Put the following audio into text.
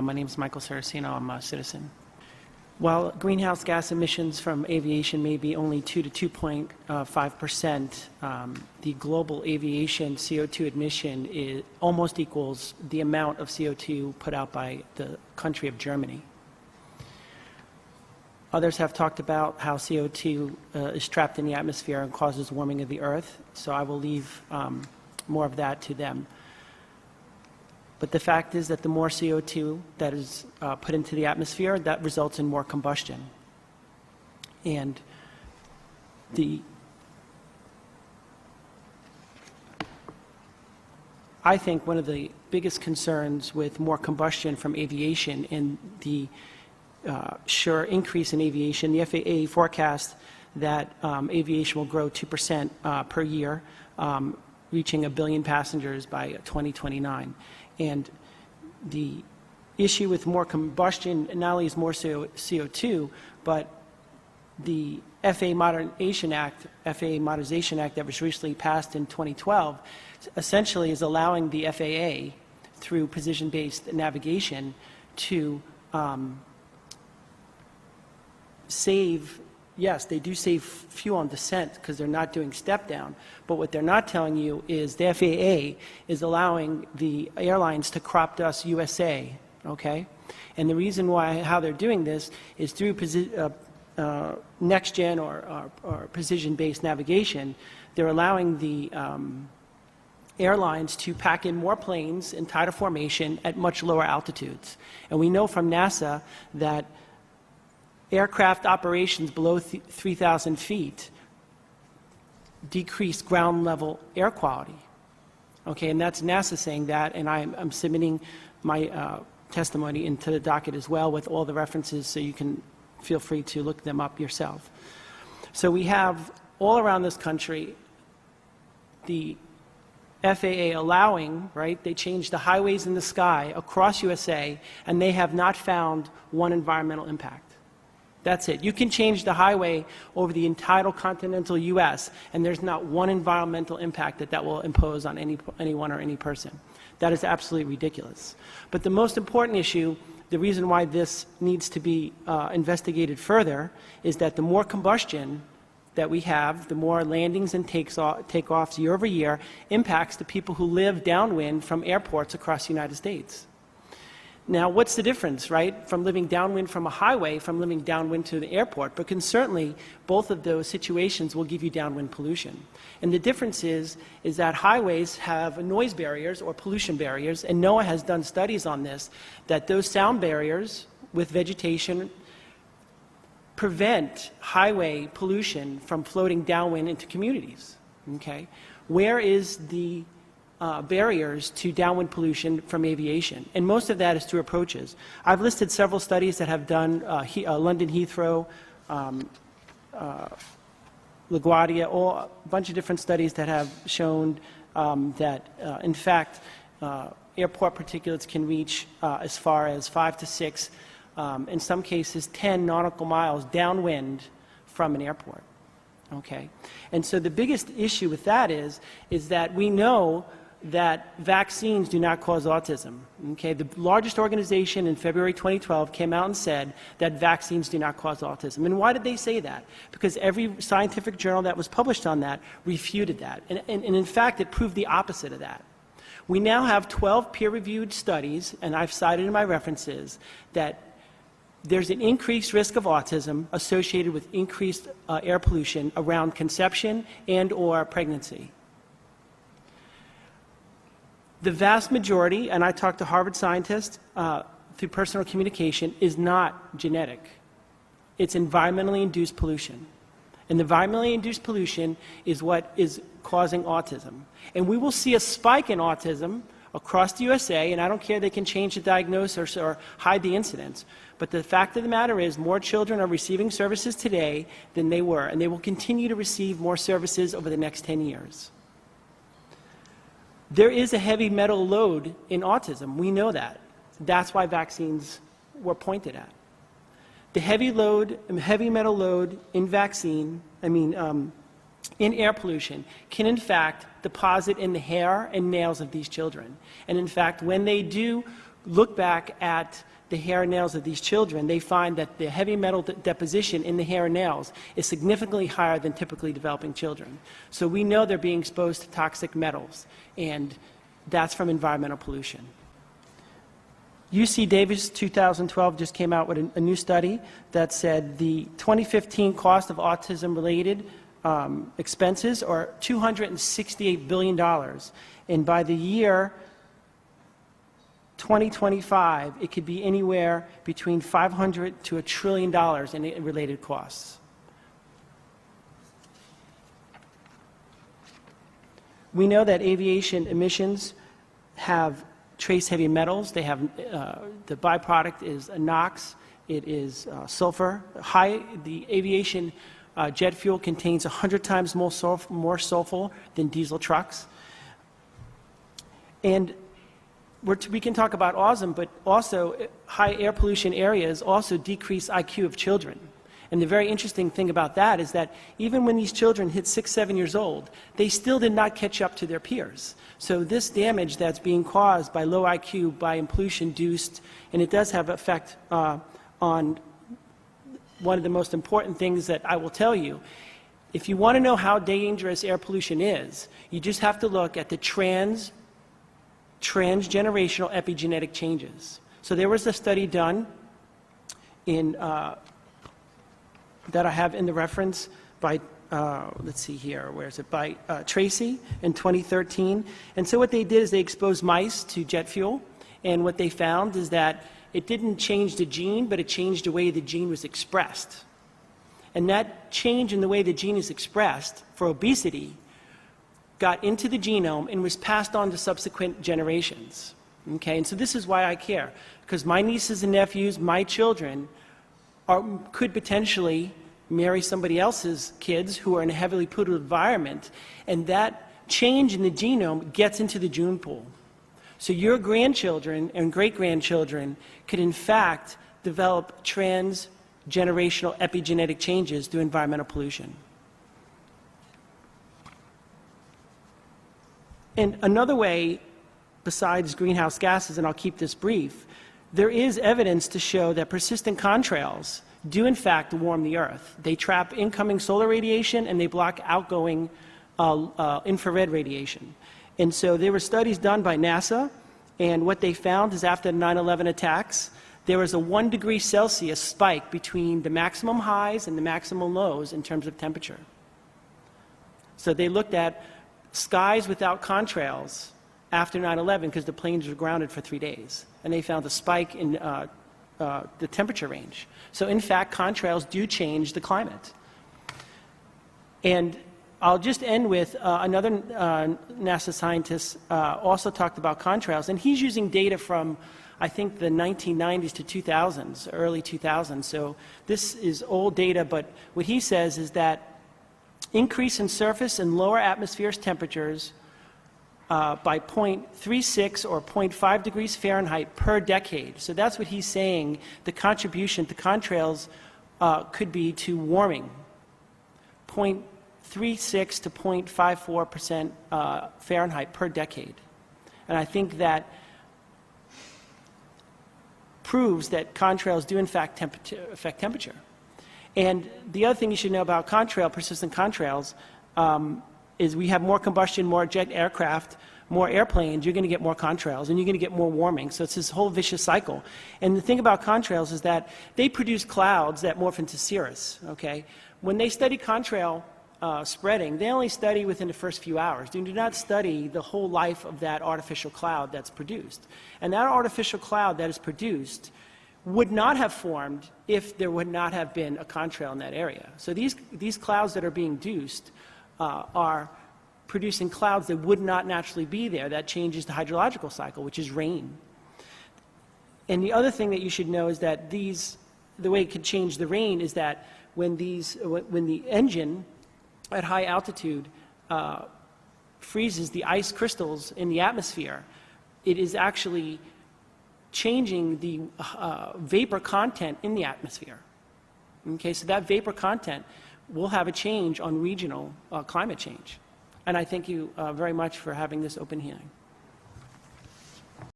My name is Michael Saraceno. I'm a citizen. While greenhouse gas emissions from aviation may be only 2 to 2.5%, the global aviation CO2 emission almost equals the amount of CO2 put out by the country of Germany. Others have talked about how CO2 is trapped in the atmosphere and causes warming of the earth, so I will leave more of that to them. But the fact is that the more CO2 that is put into the atmosphere, that results in more combustion. And I think one of the biggest concerns with more combustion from aviation and the sure increase in aviation, the FAA forecasts that aviation will grow 2% per year, reaching 1 billion passengers by 2029. And the issue with more combustion not only is more CO2, but the FAA Modernization Act that was recently passed in 2012 essentially is allowing the FAA through position-based navigation to save. Yes, they do save fuel on descent because they're not doing step down. But what they're not telling you is the FAA is allowing the airlines to crop dust USA, okay? And the reason how they're doing this is through next-gen or precision-based navigation. They're allowing the airlines to pack in more planes in tidal formation at much lower altitudes. And we know from NASA that aircraft operations below 3,000 feet decrease ground level air quality. Okay, and that's NASA saying that, and I'm submitting my testimony into the docket as well with all the references, so you can feel free to look them up yourself. So we have all around this country the FAA allowing, right, they changed the highways in the sky across USA, and they have not found one environmental impact. That's it. You can change the highway over the entire continental U.S., and there's not one environmental impact that will impose on anyone or any person. That is absolutely ridiculous. But the most important issue, the reason why this needs to be investigated further, is that the more combustion that we have, the more landings and takeoffs year over year impacts the people who live downwind from airports across the United States. Now, what's the difference, right, from living downwind from a highway, from living downwind to the airport? Because certainly, both of those situations will give you downwind pollution. And the difference is that highways have noise barriers or pollution barriers, and NOAA has done studies on this, that those sound barriers with vegetation prevent highway pollution from floating downwind into communities, okay? Where is the barriers to downwind pollution from aviation? And most of that is through approaches. I've listed several studies that have done London Heathrow, LaGuardia, a bunch of different studies that have shown that, in fact, airport particulates can reach as far as 5 to 6, in some cases 10 nautical miles downwind from an airport. Okay? And so the biggest issue with that is that we know that vaccines do not cause autism. Okay? The largest organization in February 2012 came out and said that vaccines do not cause autism. And why did they say that? Because every scientific journal that was published on that refuted that. And in fact, it proved the opposite of that. We now have 12 peer-reviewed studies, and I've cited in my references, that there's an increased risk of autism associated with increased air pollution around conception and or pregnancy. The vast majority, and I talked to Harvard scientists through personal communication, is not genetic. It's environmentally induced pollution. And the environmentally induced pollution is what is causing autism. And we will see a spike in autism across the USA, and I don't care, they can change the diagnosis or hide the incidence. But the fact of the matter is more children are receiving services today than they were, and they will continue to receive more services over the next 10 years. There is a heavy metal load in autism. We know that. That's why vaccines were pointed at. The heavy metal load in in air pollution can in fact deposit in the hair and nails of these children. And in fact, when they do look back at the hair and nails of these children, they find that the heavy metal deposition in the hair and nails is significantly higher than typically developing children. So we know they're being exposed to toxic metals, and that's from environmental pollution. UC Davis 2012 just came out with a new study that said the 2015 cost of autism-related expenses are $268 billion, and by the year 2025, it could be anywhere between $500 to $1 trillion in related costs. We know that aviation emissions have trace heavy metals. They have the byproduct is NOx. It is sulfur. The aviation jet fuel contains 100 times more sulfur than diesel trucks. And we can talk about autism, but also high air pollution areas also decrease IQ of children. And the very interesting thing about that is that even when these children hit 6, 7 years old, they still did not catch up to their peers. So this damage that's being caused by low IQ, by pollution induced, and it does have effect on one of the most important things that I will tell you. If you want to know how dangerous air pollution is, you just have to look at the transgenerational epigenetic changes. So there was a study done in that I have in the reference by, let's see here, where is it, by Tracy in 2013. And so what they did is they exposed mice to jet fuel, and what they found is that it didn't change the gene, but it changed the way the gene was expressed. And that change in the way the gene is expressed for obesity got into the genome and was passed on to subsequent generations. Okay, and so this is why I care, because my nieces and nephews, my children, could potentially marry somebody else's kids who are in a heavily polluted environment, and that change in the genome gets into the gene pool. So your grandchildren and great-grandchildren could in fact develop transgenerational epigenetic changes through environmental pollution. And another way, besides greenhouse gases, and I'll keep this brief, there is evidence to show that persistent contrails do in fact warm the Earth. They trap incoming solar radiation and they block outgoing infrared radiation. And so there were studies done by NASA, and what they found is after the 9/11 attacks, there was a 1 degree Celsius spike between the maximum highs and the maximum lows in terms of temperature. So they looked at skies without contrails after 9/11 because the planes were grounded for 3 days, and they found a spike in the temperature range. So in fact, contrails do change the climate. And I'll just end with another NASA scientist also talked about contrails, and he's using data from, I think, the 1990s to 2000s, early 2000s. So this is old data, but what he says is that increase in surface and lower atmosphere temperatures by 0.36 or 0.5 degrees Fahrenheit per decade. So that's what he's saying the contribution to contrails could be to warming. 0.36 to 0.54% Fahrenheit per decade. And I think that proves that contrails do in fact affect temperature. And the other thing you should know about persistent contrails, is we have more combustion, more jet aircraft, more airplanes, you're going to get more contrails, and you're going to get more warming. So it's this whole vicious cycle. And the thing about contrails is that they produce clouds that morph into cirrus. Okay? When they study contrail spreading, they only study within the first few hours. They do not study the whole life of that artificial cloud that's produced. And that artificial cloud that is produced would not have formed if there would not have been a contrail in that area. So these clouds that are being induced are producing clouds that would not naturally be there. That changes the hydrological cycle, which is rain. And the other thing that you should know is that the way it could change the rain is that when the engine at high altitude freezes the ice crystals in the atmosphere, it is actually changing the vapor content in the atmosphere. Okay, so that vapor content will have a change on regional climate change. And I thank you very much for having this open hearing.